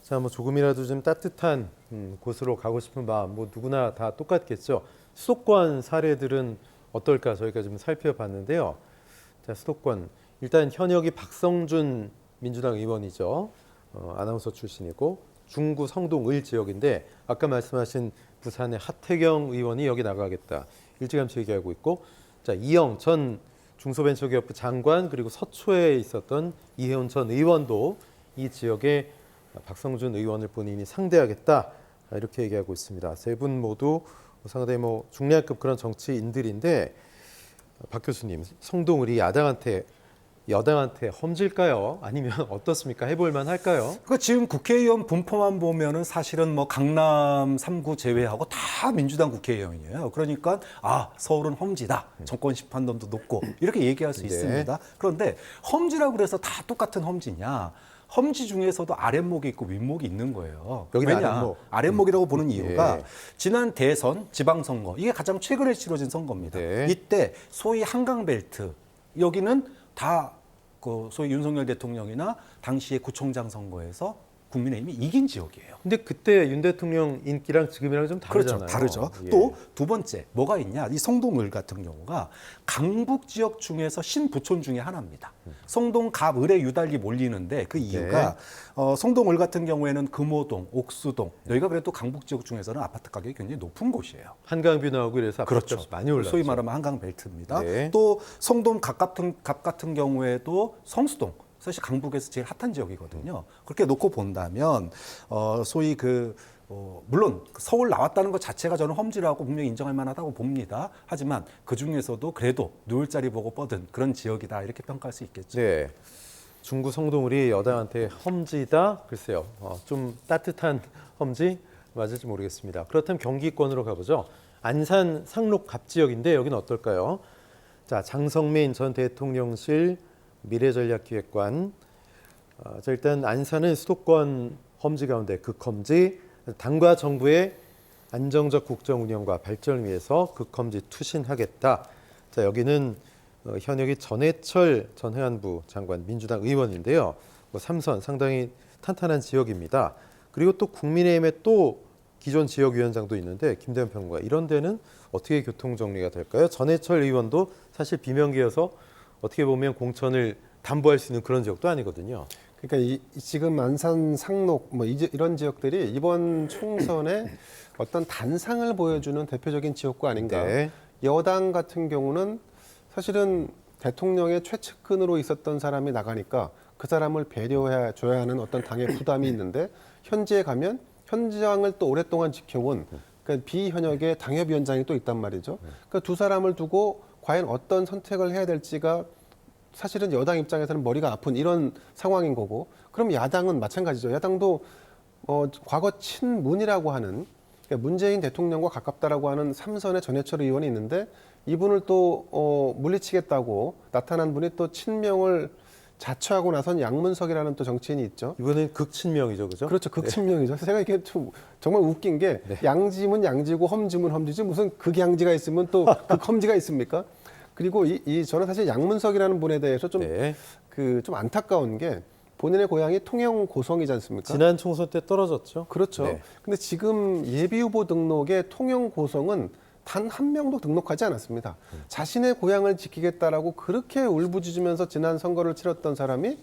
자, 뭐 조금이라도 좀 따뜻한 곳으로 가고 싶은 마음, 뭐 누구나 다 똑같겠죠. 수도권 사례들은 어떨까 저희가 좀 살펴봤는데요. 자, 수도권 일단 현역이 박성준 민주당 의원이죠. 아나운서 출신이고 중구 성동을 지역인데 아까 말씀하신 부산의 하태경 의원이 여기 나가겠다 일찌감치 얘기하고 있고, 자, 이영 전 중소벤처기업부 장관 그리고 서초에 있었던 이혜원 전 의원도 이 지역에 박성준 의원을 본인이 상대하겠다 이렇게 얘기하고 있습니다. 세 분 모두 상당히 뭐 중량급 그런 정치인들인데, 박 교수님, 성동을이 여당한테 험질까요? 아니면 어떻습니까? 해볼만 할까요? 그러니까 지금 국회의원 분포만 보면은 사실은 뭐 강남 3구 제외하고 다 민주당 국회의원이에요. 그러니까 서울은 험지다. 정권 심판론도 높고 이렇게 얘기할 수 네. 있습니다. 그런데 험지라고 그래서 다 똑같은 험지냐? 험지 중에서도 아랫목이 있고 윗목이 있는 거예요. 여기는 왜냐? 아랫목이라고 보는 이유가 네. 지난 대선, 지방선거 이게 가장 최근에 치러진 선거입니다. 네. 이때 소위 한강벨트 여기는 다 그 소위 윤석열 대통령이나 당시의 구청장 선거에서 국민의힘이 이긴 지역이에요. 근데 그때 윤 대통령 인기랑 지금이랑 좀 다르잖아요. 그렇죠. 다르죠. 예. 또 두 번째 뭐가 있냐? 이 성동을 같은 경우가 강북 지역 중에서 신부촌 중에 하나입니다. 성동, 갑, 을에 유달리 몰리는데 그 이유가 성동을 같은 경우에는 금호동, 옥수동 여기가 그래도 강북 지역 중에서는 아파트 가격이 굉장히 높은 곳이에요. 한강뷰 나오고 이래서 그렇죠. 아파트값이 많이 올랐죠. 소위 말하면 한강 벨트입니다. 네. 또 성동 갑 같은 경우에도 성수동 사실 강북에서 제일 핫한 지역이거든요. 그렇게 놓고 본다면 소위 물론 서울 나왔다는 것 자체가 저는 험지라고 분명히 인정할 만하다고 봅니다. 하지만 그 중에서도 그래도 누울 자리 보고 뻗은 그런 지역이다 이렇게 평가할 수 있겠죠. 네. 중구 성동을이 여당한테 험지다? 글쎄요. 좀 따뜻한 험지? 맞을지 모르겠습니다. 그렇다면 경기권으로 가보죠. 안산 상록 갑 지역인데 여기는 어떨까요? 자, 장성민 전 대통령실 미래전략기획관. 자, 일단 안산은 수도권 험지 가운데 극험지. 당과 정부의 안정적 국정 운영과 발전을 위해서 극험지 투신하겠다. 자, 여기는 현역이 전해철 전 해안부 장관 민주당 의원인데요. 뭐 3선 상당히 탄탄한 지역입니다. 그리고 또 국민의힘의 또 기존 지역위원장도 있는데 김대현 평론가, 이런 데는 어떻게 교통 정리가 될까요? 전해철 의원도 사실 비명계여서 어떻게 보면 공천을 담보할 수 있는 그런 지역도 아니거든요. 그러니까 지금 안산, 상록 이런 지역들이 이번 총선에 어떤 단상을 보여주는 대표적인 지역구 아닌가. 네. 여당 같은 경우는 사실은 대통령의 최측근으로 있었던 사람이 나가니까 그 사람을 배려해 줘야 하는 어떤 당의 부담이 있는데, 현지에 가면 현장을 또 오랫동안 지켜온 그러니까 비현역의 당협위원장이 또 있단 말이죠. 그러니까 두 사람을 두고 과연 어떤 선택을 해야 될지가 사실은 여당 입장에서는 머리가 아픈 이런 상황인 거고, 그럼 야당은 마찬가지죠. 야당도 과거 친문이라고 하는, 그러니까 문재인 대통령과 가깝다라고 하는 삼선의 전해철 의원이 있는데, 이분을 또 물리치겠다고 나타난 분이 또 친명을 자처하고 나선 양문석이라는 또 정치인이 있죠. 이번엔 극친명이죠, 그죠? 그렇죠. 극친명이죠. 제가 이게 좀 정말 웃긴 게 양지면 양지고 험지면 험지지 무슨 극양지가 있으면 또 극험지가 있습니까? 그리고 저는 사실 양문석이라는 분에 대해서 좀 좀 안타까운 게, 본인의 고향이 통영 고성이지 않습니까? 지난 총선 때 떨어졌죠. 그렇죠. 네. 근데 지금 예비후보 등록에 통영 고성은 단 한 명도 등록하지 않았습니다. 자신의 고향을 지키겠다라고 그렇게 울부짖으면서 지난 선거를 치렀던 사람이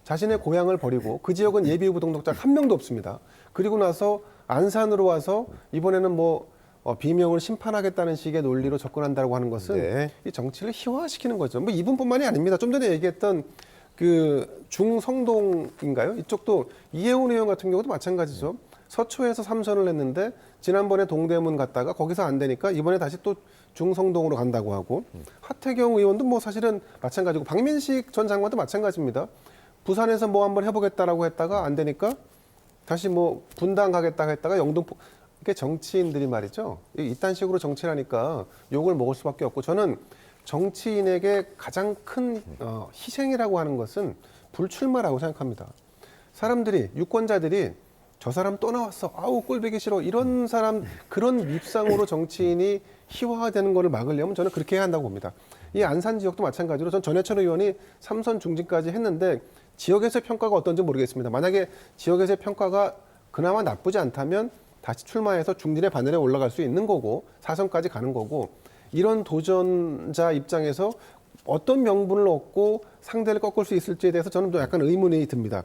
자신의 고향을 버리고, 그 지역은 예비후보 등록자가 한 명도 없습니다. 그리고 나서 안산으로 와서 이번에는 비명을 심판하겠다는 식의 논리로 접근한다고 하는 것은 이 정치를 희화시키는 거죠. 이분뿐만이 아닙니다. 좀 전에 얘기했던 그 중성동인가요? 이쪽도 이혜원 의원 같은 경우도 마찬가지죠. 서초에서 3선을 했는데 지난번에 동대문 갔다가 거기서 안 되니까 이번에 다시 또 중성동으로 간다고 하고, 하태경 의원도 사실은 마찬가지고, 박민식 전 장관도 마찬가지입니다. 부산에서 한번 해보겠다라고 했다가 안 되니까 다시 분당 가겠다고 했다가 영등포. 이게 정치인들이 말이죠. 이딴 식으로 정치를 하니까 욕을 먹을 수밖에 없고, 저는 정치인에게 가장 큰 희생이라고 하는 것은 불출마라고 생각합니다. 사람들이, 유권자들이 저 사람 또 나왔어. 아우 꼴보기 싫어. 이런 사람 그런 밉상으로 정치인이 희화화되는 거를 막으려면 저는 그렇게 해야 한다고 봅니다. 이 안산 지역도 마찬가지로 전 전해철 의원이 3선 중진까지 했는데 지역에서의 평가가 어떤지 모르겠습니다. 만약에 지역에서의 평가가 그나마 나쁘지 않다면 다시 출마해서 중진의 바늘에 올라갈 수 있는 거고 4선까지 가는 거고 이런 도전자 입장에서 어떤 명분을 얻고 상대를 꺾을 수 있을지에 대해서 저는 또 약간 의문이 듭니다.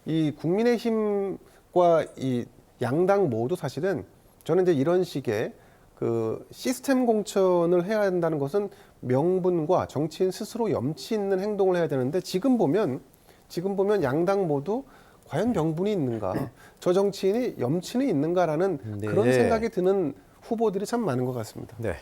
이 국민의힘과 이 양당 모두 사실은 저는 이제 이런 식의 그 시스템 공천을 해야 한다는 것은 명분과 정치인 스스로 염치 있는 행동을 해야 되는데 지금 보면 양당 모두 과연 명분이 있는가, 저 정치인이 염치는 있는가라는 네. 그런 생각이 드는 후보들이 참 많은 것 같습니다. 네.